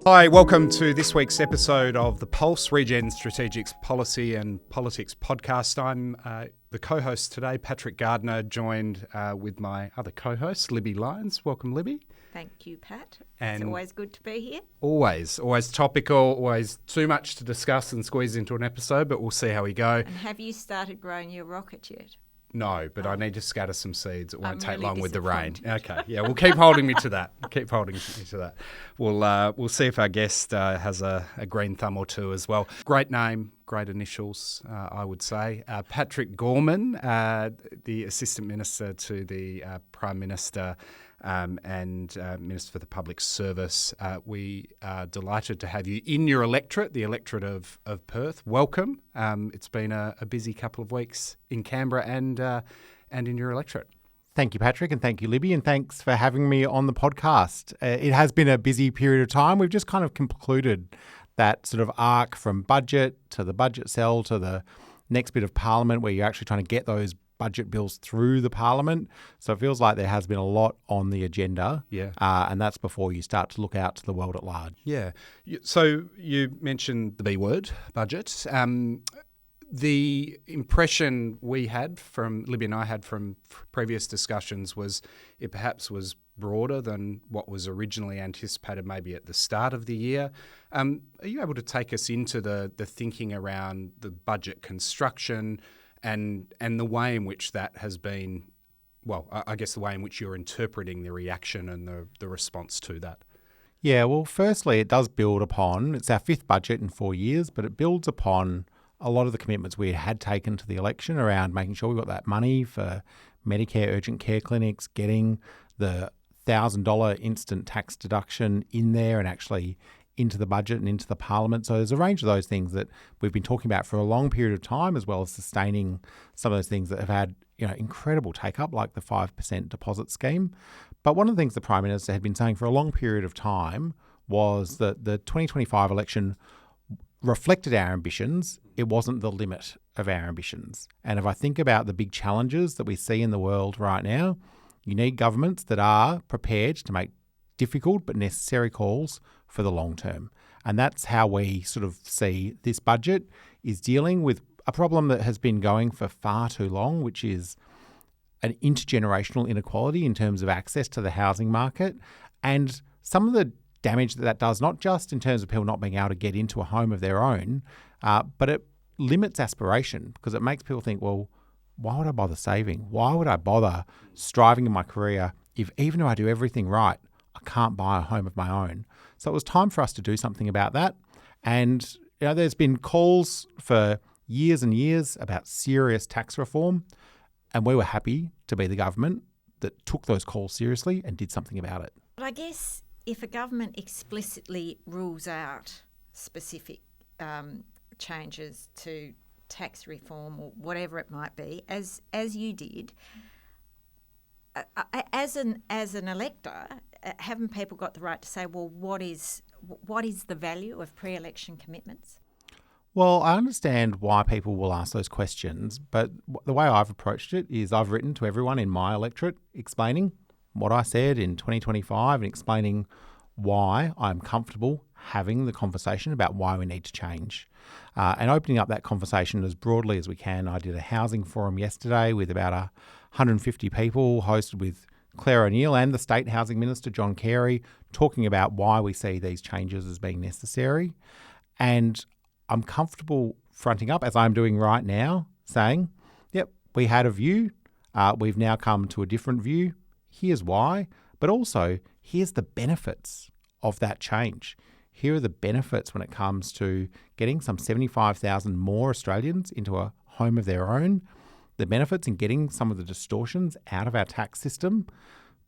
Hi, welcome to this week's episode of the Pulse Regen Strategics Policy and Politics podcast. I'm the co-host today, Patrick Gardner, joined with my other co-host, Libby Lyons. Welcome, Libby. Thank you, Pat. And it's always good to be here. Always topical, always too much to discuss and squeeze into an episode, but we'll see how we go. And have you started growing your rocket yet? No, but I need to scatter some seeds. It won't take really long with the rain. disappointed. Okay, yeah, we'll keep holding me to that. We'll see if our guest has a green thumb or two as well. Great name, great initials, I would say. Patrick Gorman, the Assistant Minister to the Prime Minister and Minister for the Public Service. We are delighted to have you in your electorate, the electorate of Perth. Welcome. It's been a busy couple of weeks in Canberra and in your electorate. Thank you, Patrick, and thank you, Libby, and thanks for having me on the podcast. It has been a busy period of time. We've just kind of concluded that sort of arc from budget to the budget cell to the next bit of Parliament where you're actually trying to get those budget bills through the Parliament. So it feels like there has been a lot on the agenda. Yeah. And that's before you start to look out to the world at large. Yeah. So you mentioned the B word, budget. The impression we had from, Libby and I had from previous discussions was it perhaps was broader than what was originally anticipated maybe at the start of the year. Are you able to take us into the thinking around the budget construction and the way in which that has been, well, I guess the way in which you're interpreting the reaction and the response to that? Yeah, well, firstly, it does build upon, it's our fifth budget in 4 years, but it builds upon a lot of the commitments we had taken to the election around making sure we got that money for Medicare urgent care clinics, getting the $1,000 instant tax deduction in there and actually into the budget and into the Parliament. So there's a range of those things that we've been talking about for a long period of time, as well as sustaining some of those things that have had, incredible take-up, like the 5% deposit scheme. But one of the things the Prime Minister had been saying for a long period of time was that the 2025 election reflected our ambitions. It wasn't the limit of our ambitions. And if I think about the big challenges that we see in the world right now, you need governments that are prepared to make difficult but necessary calls for the long term. And that's how we sort of see this budget is dealing with a problem that has been going for far too long, which is an intergenerational inequality in terms of access to the housing market and some of the damage that does, not just in terms of people not being able to get into a home of their own, but it limits aspiration because it makes people think, well, why would I bother saving? Why would I bother striving in my career if even if I do everything right, I can't buy a home of my own? So it was time for us to do something about that. And there's been calls for years and years about serious tax reform, and we were happy to be the government that took those calls seriously and did something about it. But I guess if a government explicitly rules out specific changes to tax reform or whatever it might be, as you did, as an elector, haven't people got the right to say, well, what is the value of pre-election commitments? Well, I understand why people will ask those questions, but the way I've approached it is I've written to everyone in my electorate explaining what I said in 2025 and explaining why I'm comfortable having the conversation about why we need to change and opening up that conversation as broadly as we can. I did a housing forum yesterday with about 150 people, hosted with Claire O'Neill and the State Housing Minister, John Carey, talking about why we see these changes as being necessary. And I'm comfortable fronting up, as I'm doing right now, saying, yep, we had a view. We've now come to a different view. Here's why. But also, here's the benefits of that change. Here are the benefits when it comes to getting some 75,000 more Australians into a home of their own, the benefits in getting some of the distortions out of our tax system,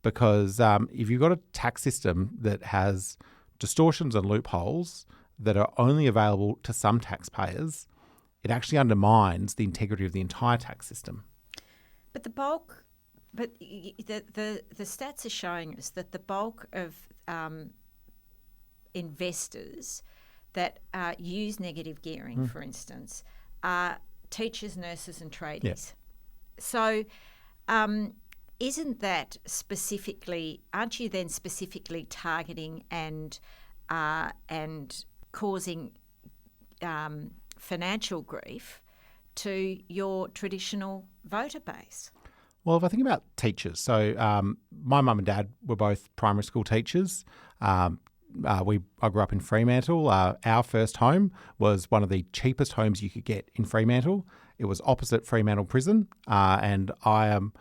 because if you've got a tax system that has distortions and loopholes that are only available to some taxpayers, it actually undermines the integrity of the entire tax system. But the stats are showing us that the bulk of investors that use negative gearing, for instance, are teachers, nurses and tradies. Yeah. So isn't that specifically, aren't you then specifically targeting and and causing financial grief to your traditional voter base? Well, if I think about teachers, so my mum and dad were both primary school teachers. I grew up in Fremantle. Our first home was one of the cheapest homes you could get in Fremantle. It was opposite Fremantle Prison, and I am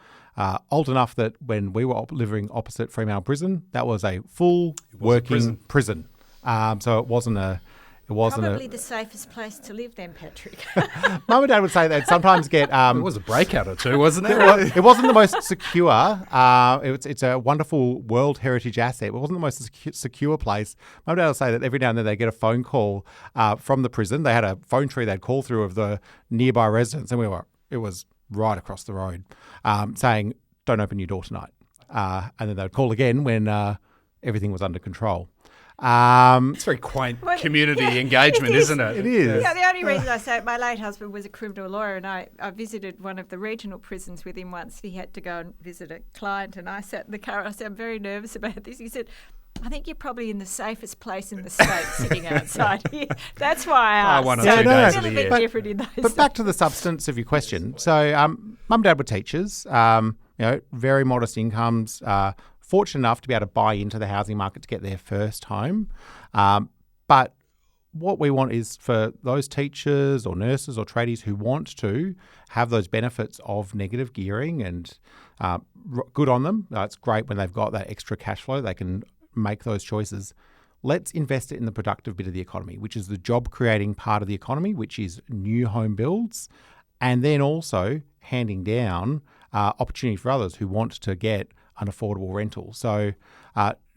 old enough that when we were living opposite Fremantle Prison, that was a full working prison. So it wasn't a... Probably the safest place to live then, Patrick. Mum and Dad would say they'd sometimes get... It was a breakout or two, wasn't it? It wasn't the most secure. It's a wonderful World Heritage asset. It wasn't the most secure place. Mum and Dad would say that every now and then they get a phone call from the prison. They had a phone tree they'd call through of the nearby residents, and it was right across the road, saying, "Don't open your door tonight." And then they'd call again when everything was under control. It's very quaint community engagement, isn't it? It is. Yeah, the only reason I say it, my late husband was a criminal lawyer, and I visited one of the regional prisons with him once. He had to go and visit a client, and I sat in the car. I said, "I'm very nervous about this." He said, "I think you're probably in the safest place in the state sitting outside here." That's why I asked. 1 or 2 days of the year. Different in those But back to the substance of your question. So Mum and Dad were teachers, very modest incomes, fortunate enough to be able to buy into the housing market to get their first home. But what we want is for those teachers or nurses or tradies who want to have those benefits of negative gearing, and good on them. It's great when they've got that extra cash flow, they can make those choices. Let's invest it in the productive bit of the economy, which is the job-creating part of the economy, which is new home builds, and then also handing down opportunity for others who want to get an affordable rental. So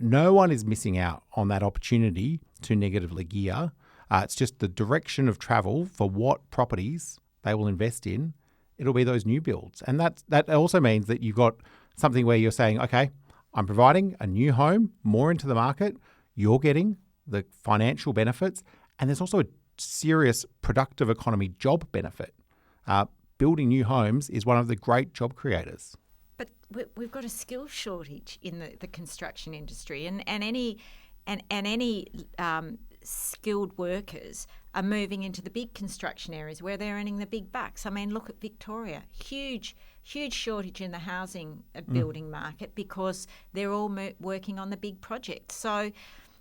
no one is missing out on that opportunity to negatively gear. It's just the direction of travel for what properties they will invest in. It'll be those new builds. And that also means that you've got something where you're saying, okay, I'm providing a new home more into the market. You're getting the financial benefits. And there's also a serious productive economy job benefit. Building new homes is one of the great job creators. But we've got a skill shortage in the construction industry, and any skilled workers are moving into the big construction areas where they're earning the big bucks. I mean, look at Victoria, huge shortage in the housing building market because they're all working on the big projects. So,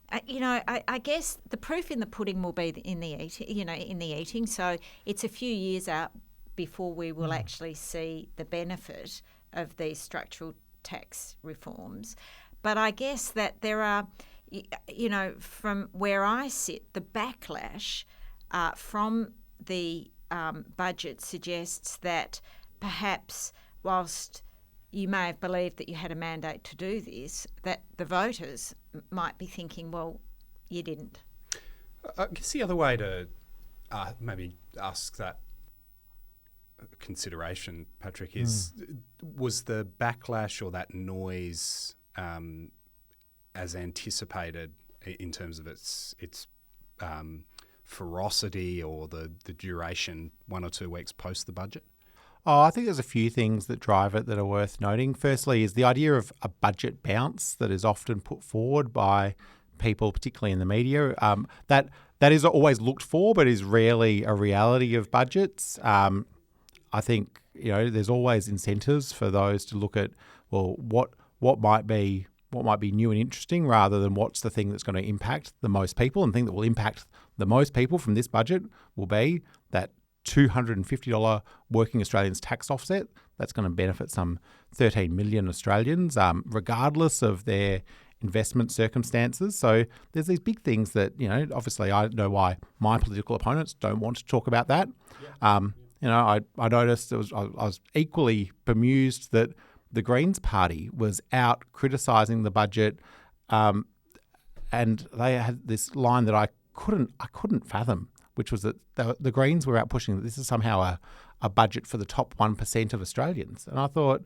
I guess the proof in the pudding will be in the eating. So it's a few years out before we will actually see the benefit of these structural tax reforms. But I guess that there are, from where I sit, the backlash from the budget suggests that perhaps whilst you may have believed that you had a mandate to do this, that the voters might be thinking, well, you didn't. I guess the other way to maybe ask that consideration, Patrick, is was the backlash or that noise as anticipated in terms of its ferocity or the duration 1 or 2 weeks post the budget? Oh, I think there's a few things that drive it that are worth noting. Firstly is the idea of a budget bounce that is often put forward by people, particularly in the media. That is always looked for, but is rarely a reality of budgets. I think there's always incentives for those to look at what might be new and interesting rather than what's the thing that's going to impact the most people. And the thing that will impact the most people from this budget will be that $250 working Australians tax offset. That's going to benefit some 13 million Australians, regardless of their investment circumstances. So there's these big things that, obviously I know why my political opponents don't want to talk about that. I noticed I was equally bemused that the Greens Party was out criticising the budget, and they had this line that I couldn't fathom, which was that the Greens were out pushing that this is somehow a budget for the top 1% of Australians. And I thought,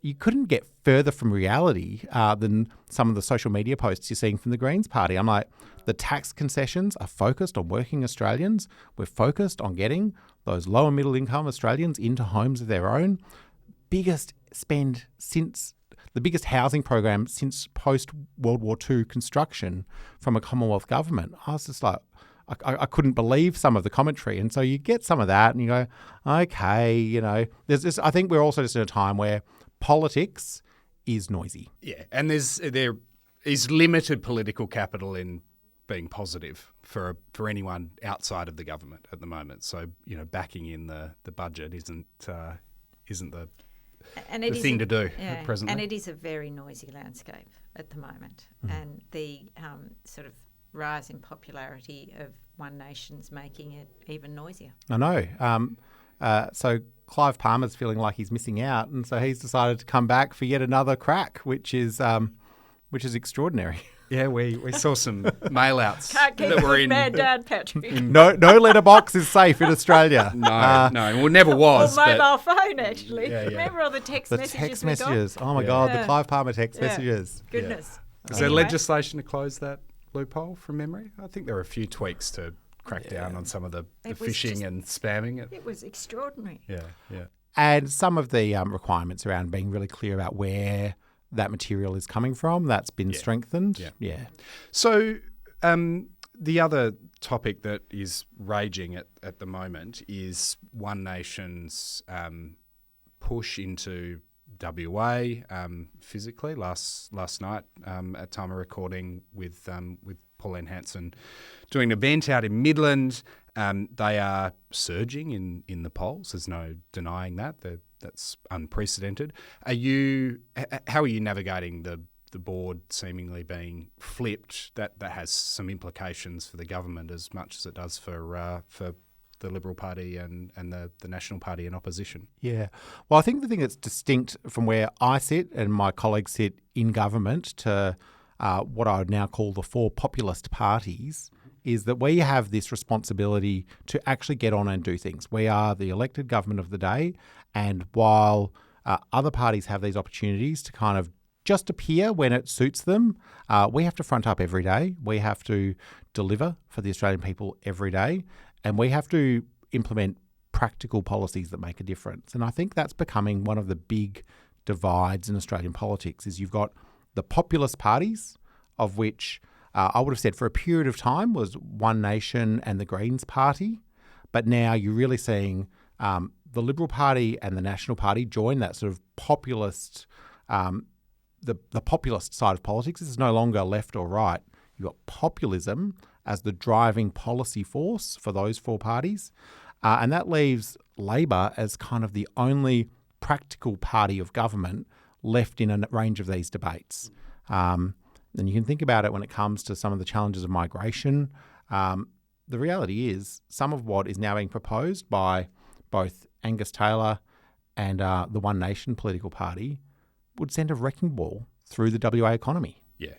you couldn't get further from reality than some of the social media posts you're seeing from the Greens Party. I'm like, the tax concessions are focused on working Australians. We're focused on getting those lower middle income Australians into homes of their own. Biggest spend since the biggest housing program since post-World War II construction from a Commonwealth government. I was just like, I couldn't believe some of the commentary. And so you get some of that and you go, okay, there's this, I think we're also just in a time where politics is noisy. Yeah, and there is limited political capital in being positive for anyone outside of the government at the moment. So, backing in the budget isn't the thing to do presently. And it is a very noisy landscape at the moment. And the sort of rise in popularity of One Nation's making it even noisier. I know. So Clive Palmer's feeling like he's missing out, and so he's decided to come back for yet another crack, which is extraordinary. Yeah, we saw some mail-outs Can't keep that were a in. bad dad, Patrick. No letterbox is safe in Australia. No, well, never was. Or mobile phone, actually. Yeah. Remember all the text messages we got? messages. Oh my God, the Clive Palmer text messages. Goodness. Is there legislation to close that loophole from memory? I think there are a few tweaks to crack down on some of the phishing and spamming. It was extraordinary. Yeah. And some of the requirements around being really clear about where that material is coming from, that's been strengthened. Yeah. So the other topic that is raging at the moment is One Nation's push into WA physically last night at time of recording with Pauline Hanson doing an event out in Midland. They are surging in the polls. There's no denying that. That's unprecedented. How are you navigating the board seemingly being flipped? That has some implications for the government as much as it does for the Liberal Party and the National Party in opposition. Yeah. Well, I think the thing that's distinct from where I sit and my colleagues sit in government to what I would now call the four populist parties is that we have this responsibility to actually get on and do things. We are the elected government of the day, and while other parties have these opportunities to kind of just appear when it suits them, we have to front up every day. We have to deliver for the Australian people every day, and we have to implement practical policies that make a difference. And I think that's becoming one of the big divides in Australian politics is you've got the populist parties, of which I would have said for a period of time was One Nation and the Greens Party, but now you're really seeing the Liberal Party and the National Party join that sort of populist, the populist side of politics. This is no longer left or right. You've got populism as the driving policy force for those four parties, and that leaves Labor as kind of the only practical party of government left in a range of these debates. And you can think about it when it comes to some of the challenges of migration. The reality is some of what is now being proposed by both Angus Taylor and the One Nation political party would send a wrecking ball through the WA economy. Yeah.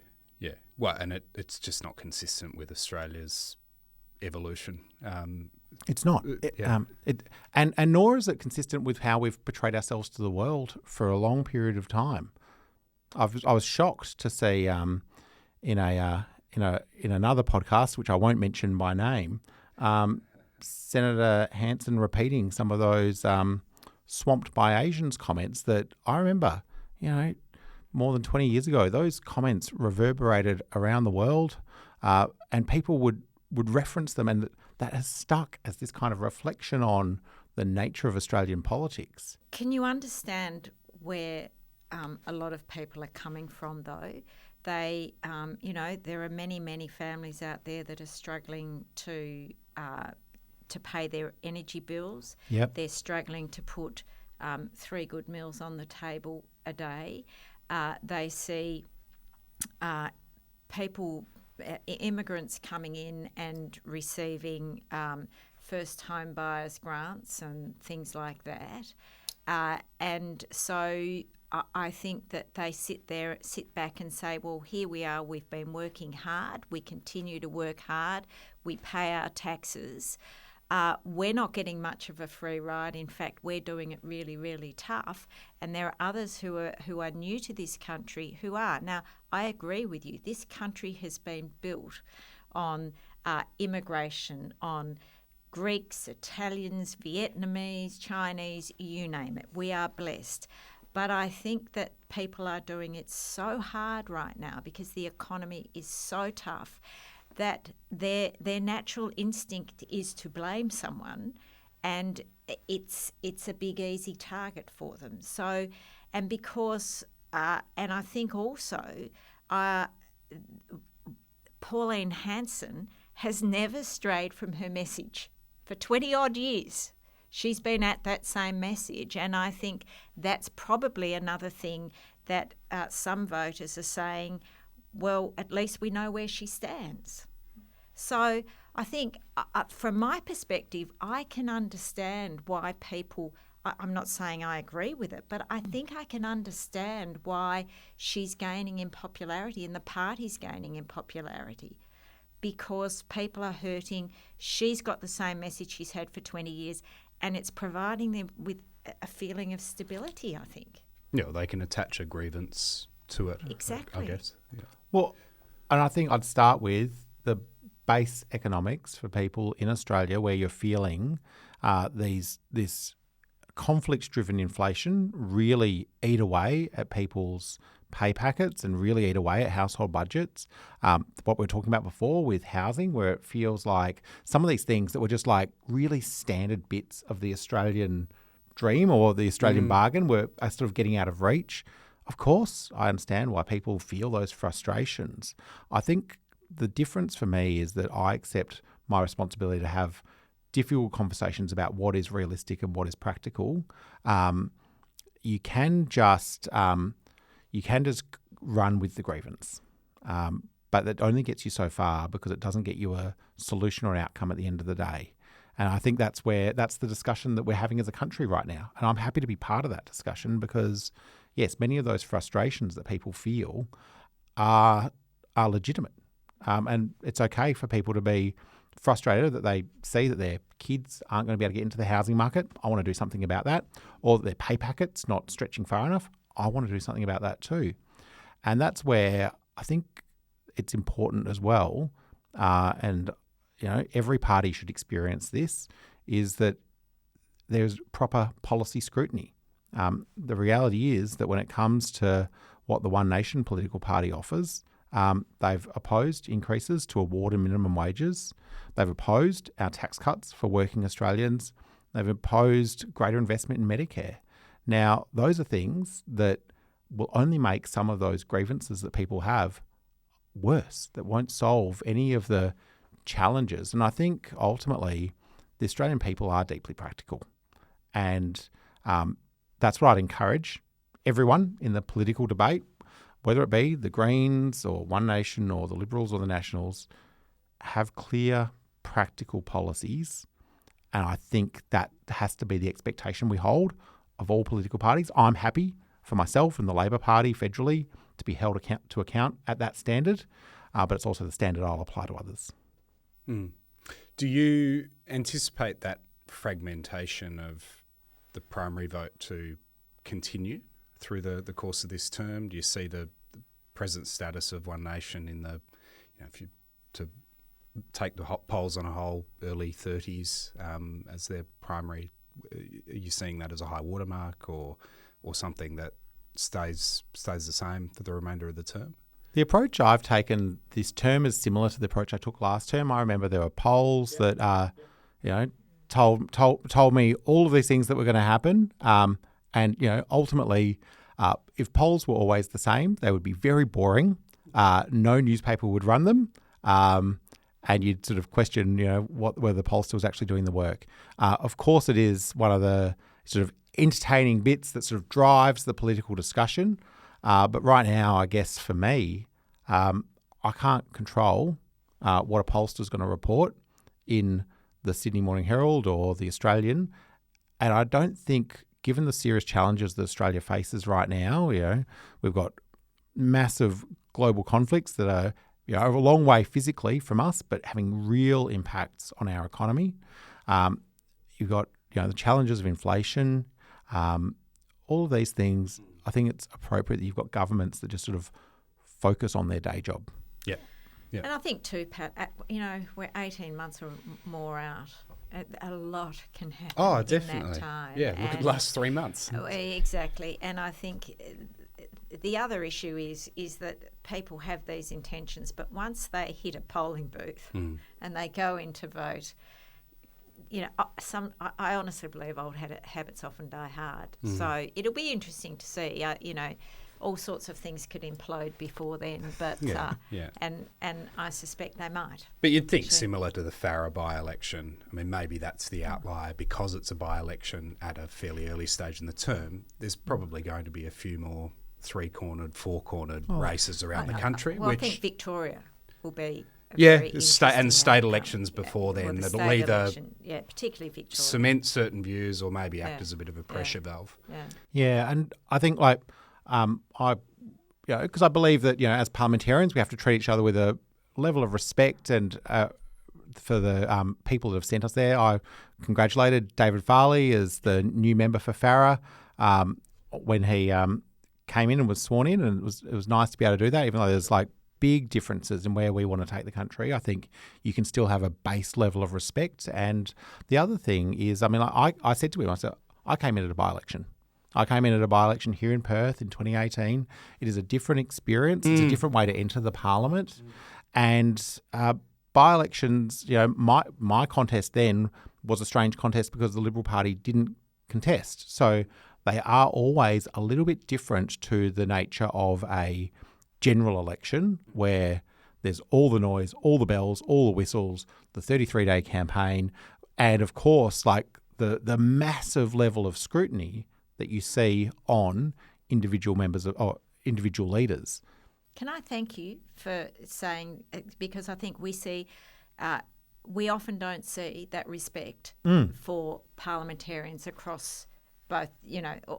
Well, and it's just not consistent with Australia's evolution. It's not. And nor is it consistent with how we've portrayed ourselves to the world for a long period of time. I was shocked to see in another podcast, which I won't mention by name, Senator Hanson repeating some of those swamped by Asians comments that I remember, more than 20 years ago. Those comments reverberated around the world, and people would reference them, and that has stuck as this kind of reflection on the nature of Australian politics. Can you understand where a lot of people are coming from, though? They, there are many families out there that are struggling to pay their energy bills. Yep. They're struggling to put 3 good meals on the table a day. They see immigrants coming in and receiving first home buyers grants and things like that. And so I think that they sit back and say, well, here we are, we've been working hard, we continue to work hard, we pay our taxes. We're not getting much of a free ride. In fact, we're doing it really, really tough. And there are others who are new to this country who are. Now, I agree with you. This country has been built on immigration, on Greeks, Italians, Vietnamese, Chinese, you name it. We are blessed. But I think that people are doing it so hard right now because the economy is so tough that their natural instinct is to blame someone, and it's a big easy target for them. So, and because and I think also Pauline Hanson has never strayed from her message for 20 odd years. She's been at that same message, and I think that's probably another thing that some voters are saying, well, at least we know where she stands. So I think from my perspective, I can understand why people, I'm not saying I agree with it, but I think I can understand why she's gaining in popularity and the party's gaining in popularity, because people are hurting. She's got the same message she's had for 20 years, and it's providing them with a feeling of stability, I think. Yeah, they can attach a grievance to it. Exactly. I guess. Yeah. Well, and I think I'd start with the base economics for people in Australia where you're feeling this conflicts-driven inflation really eat away at people's pay packets and really eat away at household budgets. What we were talking about before with housing, where it feels like some of these things that were just like really standard bits of the Australian dream or the Australian bargain are sort of getting out of reach. Of course, I understand why people feel those frustrations. I think the difference for me is that I accept my responsibility to have difficult conversations about what is realistic and what is practical. You can just run with the grievance, but that only gets you so far because it doesn't get you a solution or an outcome at the end of the day. And I think that's the discussion that we're having as a country right now. And I'm happy to be part of that discussion because, yes, many of those frustrations that people feel are legitimate. And it's okay for people to be frustrated that they see that their kids aren't going to be able to get into the housing market. I want to do something about that. Or that their pay packet's not stretching far enough. I want to do something about that too. And that's where I think it's important as well. And, every party should experience this, is that there's proper policy scrutiny. The reality is that when it comes to what the One Nation political party offers, they've opposed increases to award and minimum wages. They've opposed our tax cuts for working Australians. They've opposed greater investment in Medicare. Now, those are things that will only make some of those grievances that people have worse, that won't solve any of the challenges. And I think ultimately the Australian people are deeply practical. And that's what I'd encourage everyone in the political debate, whether it be the Greens or One Nation or the Liberals or the Nationals, have clear, practical policies. And I think that has to be the expectation we hold of all political parties. I'm happy for myself and the Labor Party federally to be held to account at that standard, but it's also the standard I'll apply to others. Do you anticipate that fragmentation of the primary vote to continue through the course of this term? Do you see the present status of One Nation in the, if you to take the polls on a whole, early 30s as their primary? Are you seeing that as a high watermark or something that stays the same for the remainder of the term? The approach I've taken this term is similar to the approach I took last term. I remember there were polls that, told me all of these things that were going to happen. And ultimately, if polls were always the same, they would be very boring. No newspaper would run them. And you'd sort of question, whether the pollster was actually doing the work. Of course, it is one of the sort of entertaining bits that sort of drives the political discussion. But right now, I guess for me, I can't control what a pollster is going to report in the Sydney Morning Herald or the Australian. And I don't think, given the serious challenges that Australia faces right now, we've got massive global conflicts that are a long way physically from us, but having real impacts on our economy. You've got the challenges of inflation, all of these things. I think it's appropriate that you've got governments that just sort of focus on their day job. Yeah. And I think too, Pat, we're 18 months or more out. a lot can happen Oh, in definitely. that time. Yeah, look at the last 3 months. Exactly. And I think the other issue is that people have these intentions, but once they hit a polling booth and they go in to vote, I honestly believe old habits often die hard. So it'll be interesting to see. All sorts of things could implode before then, but and I suspect they might. But you'd think similar to the Farrer by-election. I mean, maybe that's the outlier because it's a by-election at a fairly early stage in the term. There's probably going to be a few more three-cornered, four-cornered races around the country. Well, I think Victoria will be. State elections before then that'll either particularly Victoria, cement certain views or maybe act as a bit of a pressure valve. Yeah, and I think because I believe that as parliamentarians we have to treat each other with a level of respect, and for the people that have sent us there, I congratulated David Farley as the new member for Farrer when he came in and was sworn in, and it was nice to be able to do that, even though there's big differences in where we want to take the country. I think you can still have a base level of respect. And the other thing is, I said to him, I came in at a by-election. I came in at a by-election here in Perth in 2018. It is a different experience. It's a different way to enter the parliament. And by-elections, my contest then was a strange contest because the Liberal Party didn't contest. So they are always a little bit different to the nature of a general election where there's all the noise, all the bells, all the whistles, the 33-day campaign, and of course, the massive level of scrutiny that you see on individual members or individual leaders. Can I thank you for saying, because I think we often don't see that respect for parliamentarians across both,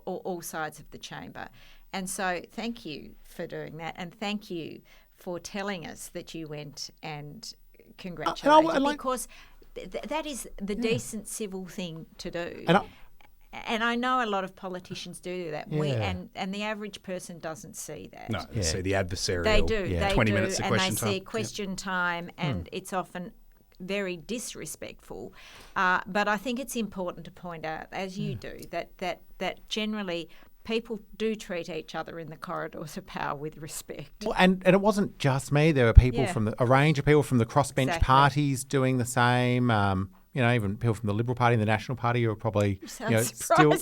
all sides of the chamber. And so thank you for doing that, and thank you for telling us that you went and congratulated, because that is the decent civil thing to do. And I know a lot of politicians do that, and the average person doesn't see that. No, they see the adversarial. They do. They 20 do, minutes of question time. And they see question time, and it's often very disrespectful. But I think it's important to point out, as you do, that generally people do treat each other in the corridors of power with respect. Well, and it wasn't just me. There were people from a range of people from the crossbench parties doing the same. Even people from the Liberal Party and the National Party who are probably still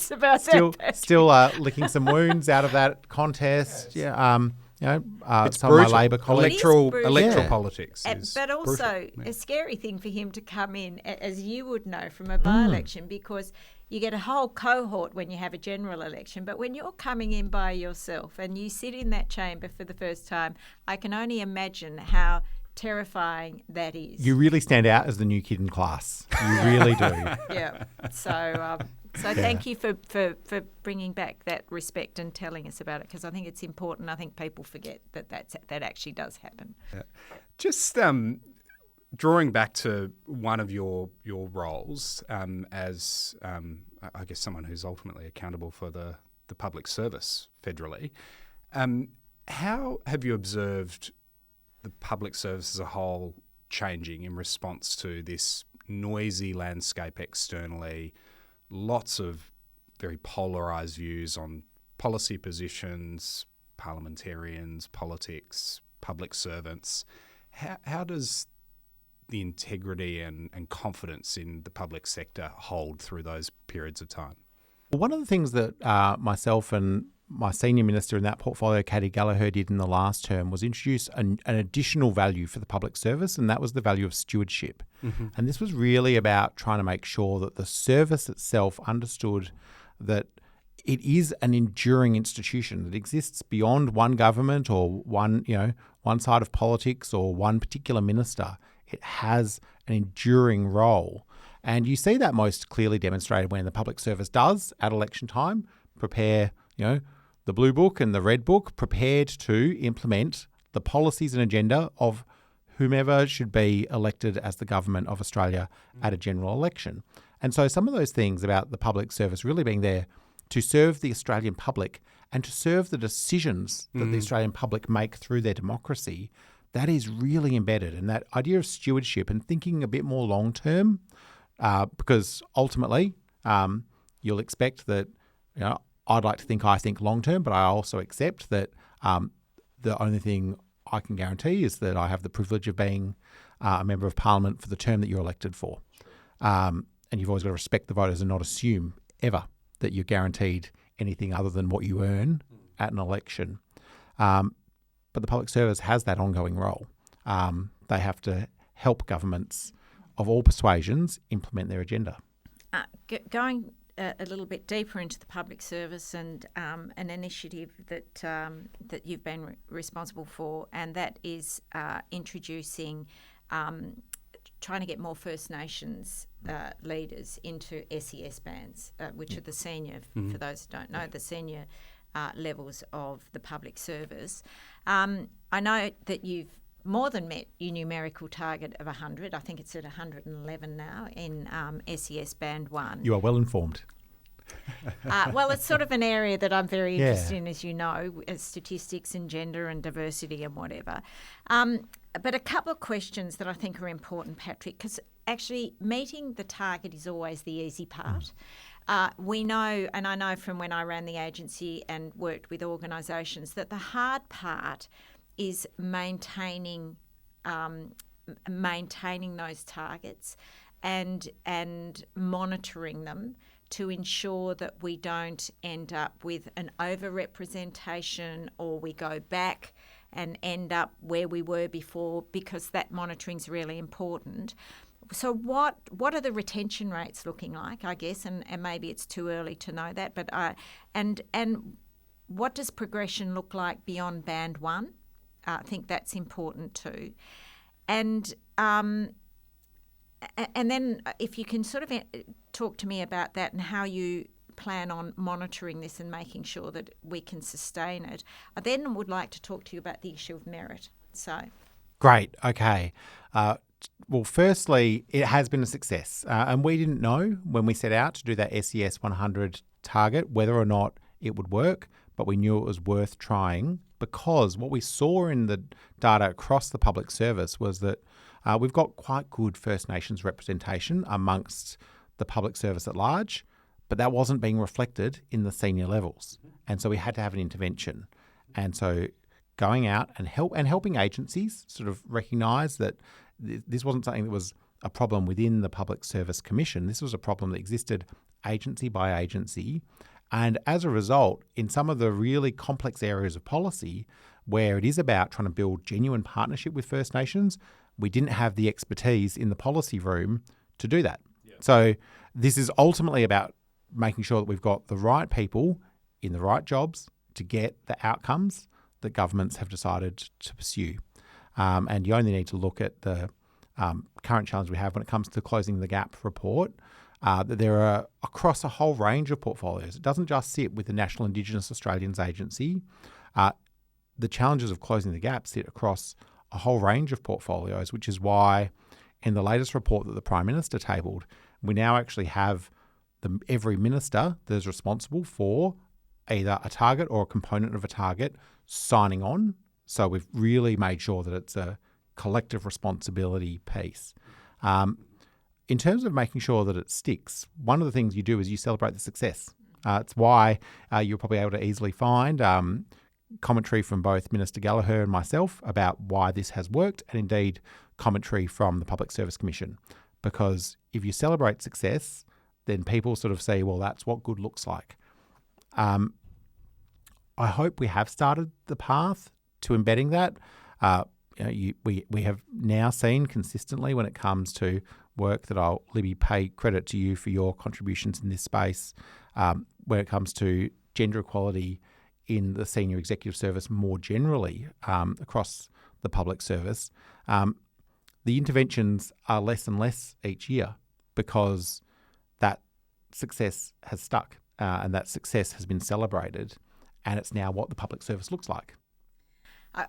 licking some wounds out of that contest. It's some of my Labor colleagues. Electoral politics. But also a scary thing for him to come in, as you would know, from a by-election, because you get a whole cohort when you have a general election. But when you're coming in by yourself and you sit in that chamber for the first time, I can only imagine how terrifying that is. You really stand out as the new kid in class. You really do. Yeah. So thank you for bringing back that respect and telling us about it, because I think it's important. I think people forget that actually does happen. Yeah. Just drawing back to one of your roles as I guess someone who's ultimately accountable for the public service federally, how have you observed the public service as a whole changing in response to this noisy landscape externally, lots of very polarised views on policy positions, parliamentarians, politics, public servants? How does the integrity and confidence in the public sector hold through those periods of time? Well, one of the things that myself and my senior minister in that portfolio, Katie Gallagher, did in the last term was introduce an additional value for the public service, and that was the value of stewardship. Mm-hmm. And this was really about trying to make sure that the service itself understood that it is an enduring institution that exists beyond one government or one side of politics or one particular minister. It has an enduring role. And you see that most clearly demonstrated when the public service does, at election time, prepare, the Blue Book and the Red Book, prepared to implement the policies and agenda of whomever should be elected as the government of Australia at a general election. And so some of those things about the public service really being there to serve the Australian public and to serve the decisions that the Australian public make through their democracy, that is really embedded. And that idea of stewardship and thinking a bit more long term, because ultimately you'll expect that, I'd like to think I think long term, but I also accept that the only thing I can guarantee is that I have the privilege of being a member of parliament for the term that you're elected for. And you've always got to respect the voters and not assume ever that you're guaranteed anything other than what you earn at an election. But the public service has that ongoing role. They have to help governments of all persuasions implement their agenda. Going a little bit deeper into the public service and an initiative that you've been responsible for, and that is introducing, trying to get more First Nations leaders into SES bands, which are the senior, for those who don't know, the senior levels of the public service. I know that you've more than met your numerical target of 100. I think it's at 111 now in SES Band 1. You are well informed. Well, it's sort of an area that I'm very interested in, as you know, statistics and gender and diversity and whatever. But a couple of questions that I think are important, Patrick, because actually meeting the target is always the easy part. We know, and I know from when I ran the agency and worked with organisations, that the hard part is maintaining those targets and monitoring them to ensure that we don't end up with an over-representation or we go back and end up where we were before, because that monitoring is really important. So what are the retention rates looking like, I guess, and maybe it's too early to know that, but and what does progression look like beyond Band 1? I think that's important too. And then if you can sort of talk to me about that and how you plan on monitoring this and making sure that we can sustain it. I then would like to talk to you about the issue of merit. So, great. Okay. Well, firstly, it has been a success. And we didn't know when we set out to do that SES 100 target whether or not it would work, but we knew it was worth trying, because what we saw in the data across the public service was that we've got quite good First Nations representation amongst the public service at large, but that wasn't being reflected in the senior levels. And so we had to have an intervention. And so going out and helping agencies sort of recognise that this wasn't something that was a problem within the Public Service Commission. This was a problem that existed agency by agency. And as a result, in some of the really complex areas of policy where it is about trying to build genuine partnership with First Nations, we didn't have the expertise in the policy room to do that. Yeah. So this is ultimately about making sure that we've got the right people in the right jobs to get the outcomes that governments have decided to pursue. And you only need to look at the current challenge we have when it comes to closing the gap report, that there are across a whole range of portfolios. It doesn't just sit with the National Indigenous Australians Agency. The challenges of closing the gap sit across a whole range of portfolios, which is why in the latest report that the Prime Minister tabled, we now actually have every minister that is responsible for either a target or a component of a target signing on. So we've really made sure that it's a collective responsibility piece. In terms of making sure that it sticks, one of the things you do is you celebrate the success. It's why you're probably able to easily find commentary from both Minister Gallagher and myself about why this has worked, and indeed commentary from the Public Service Commission. Because if you celebrate success, then people sort of say, well, that's what good looks like. I hope we have started the path to embedding that. We have now seen consistently when it comes to work that I'll, Libby, pay credit to you for your contributions in this space, when it comes to gender equality in the senior executive service more generally across the public service. The interventions are less and less each year because that success has stuck and that success has been celebrated, and it's now what the public service looks like.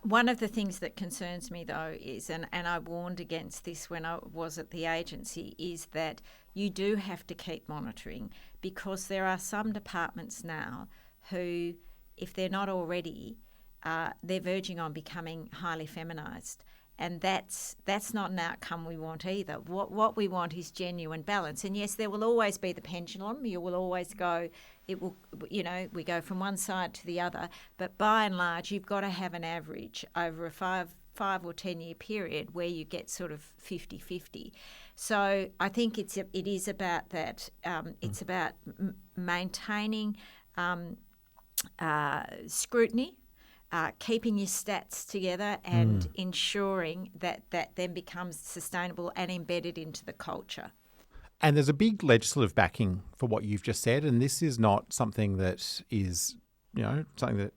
One of the things that concerns me, though, is, and I warned against this when I was at the agency, is that you do have to keep monitoring, because there are some departments now who, if they're not already, they're verging on becoming highly feminised. that's not an outcome we want either. What we want is genuine balance. And yes, there will always be the pendulum. You will always go. It will, we go from one side to the other. But by and large, you've got to have an average over a five or 10 year period where you get sort of 50-50. So I think it is about that. It's about maintaining scrutiny, keeping your stats together, and ensuring that then becomes sustainable and embedded into the culture. And there's a big legislative backing for what you've just said, and this is not something that is, something that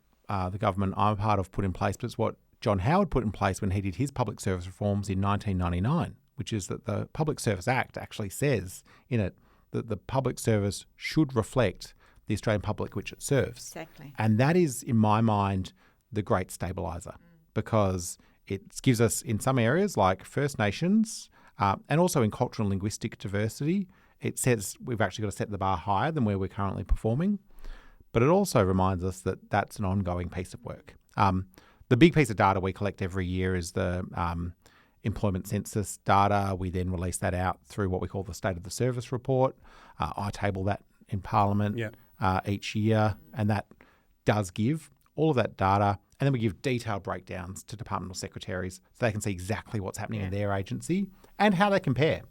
the government I'm a part of put in place, but it's what John Howard put in place when he did his public service reforms in 1999, which is that the Public Service Act actually says in it that the public service should reflect the Australian public which it serves. Exactly. And that is, in my mind, the great stabiliser, because it gives us, in some areas like First Nations and also in cultural and linguistic diversity, it says we've actually got to set the bar higher than where we're currently performing. But it also reminds us that that's an ongoing piece of work. The big piece of data we collect every year is the employment census data. We then release that out through what we call the State of the Service report. I table that in Parliament each year, and that does give all of that data. And then we give detailed breakdowns to departmental secretaries so they can see exactly what's happening in their agency and how they compare.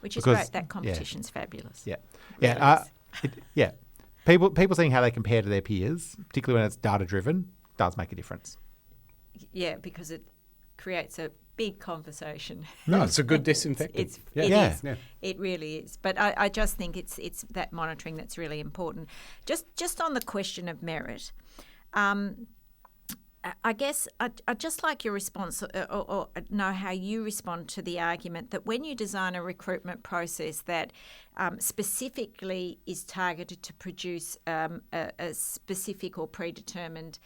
Which is great. That competition's fabulous. Yeah. People seeing how they compare to their peers, particularly when it's data-driven, does make a difference. Yeah, because it creates a big conversation. No, it's a good disinfectant. It is. Yeah. It really is. But I just think it's that monitoring that's really important. Just on the question of merit, I guess I'd just like your response or know how you respond to the argument that when you design a recruitment process that specifically is targeted to produce a specific or predetermined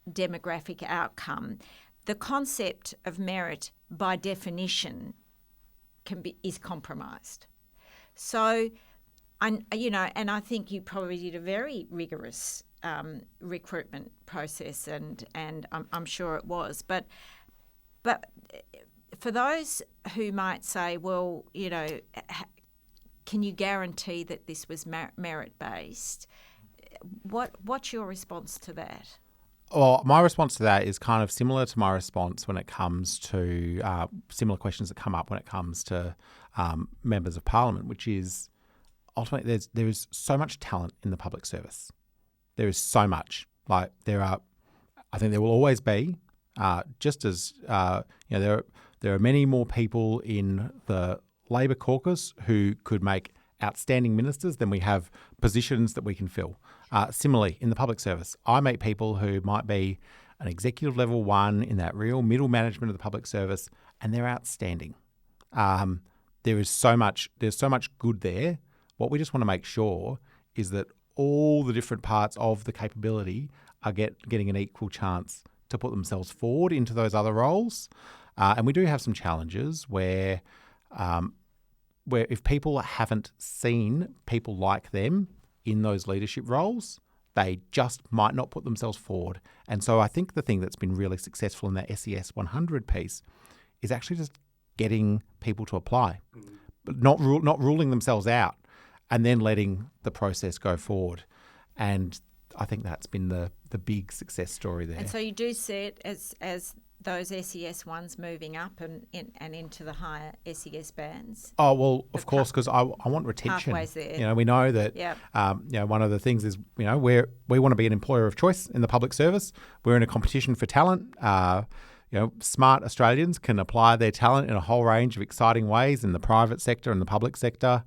demographic outcome, the concept of merit by definition is compromised. So, and I think you probably did a very rigorous recruitment process, and I'm sure it was. But for those who might say, well, can you guarantee that this was merit based? What's your response to that? Well, my response to that is kind of similar to my response when it comes to similar questions that come up when it comes to members of Parliament, which is ultimately there is so much talent in the public service. There is so much. I think there will always be, just as there are many more people in the Labor caucus who could make outstanding ministers than we have positions that we can fill. Similarly, in the public service, I meet people who might be an executive level one in that real middle management of the public service, and they're outstanding. There's so much good there. What we just want to make sure is that all the different parts of the capability are getting an equal chance to put themselves forward into those other roles. And we do have some challenges where if people haven't seen people like them in those leadership roles, they just might not put themselves forward. And so I think the thing that's been really successful in that SES 100 piece is actually just getting people to apply, but not ruling themselves out, and then letting the process go forward. And I think that's been the big success story there. And so you do see it as those SES ones moving up and into the higher SES bands? Oh, well, of course, because I want retention. Pathways there. We know that one of the things is, we want to be an employer of choice in the public service. We're in a competition for talent. Smart Australians can apply their talent in a whole range of exciting ways in the private sector and the public sector.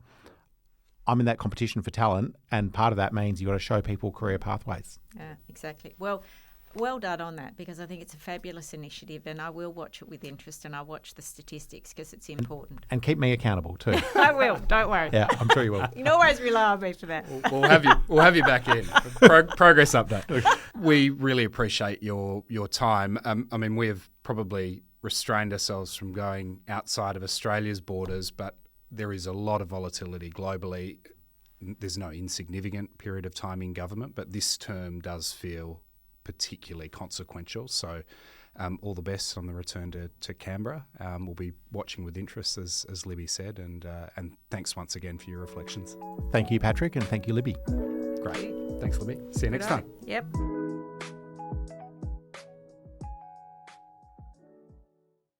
I'm in that competition for talent, and part of that means you've got to show people career pathways. Yeah, exactly. Well done on that, because I think it's a fabulous initiative, and I will watch it with interest, and I'll watch the statistics because it's important. And keep me accountable too. I will, don't worry. Yeah, I'm sure you will. You can always rely on me for that. We'll have you back in. Progress update. We really appreciate your time. We have probably restrained ourselves from going outside of Australia's borders, but there is a lot of volatility globally. There's no insignificant period of time in government, but this term does feel particularly consequential. So all the best on the return to Canberra. We'll be watching with interest, as Libby said, and thanks once again for your reflections. Thank you, Patrick, and thank you, Libby. Great. Thanks, Libby. See you next time. Yep.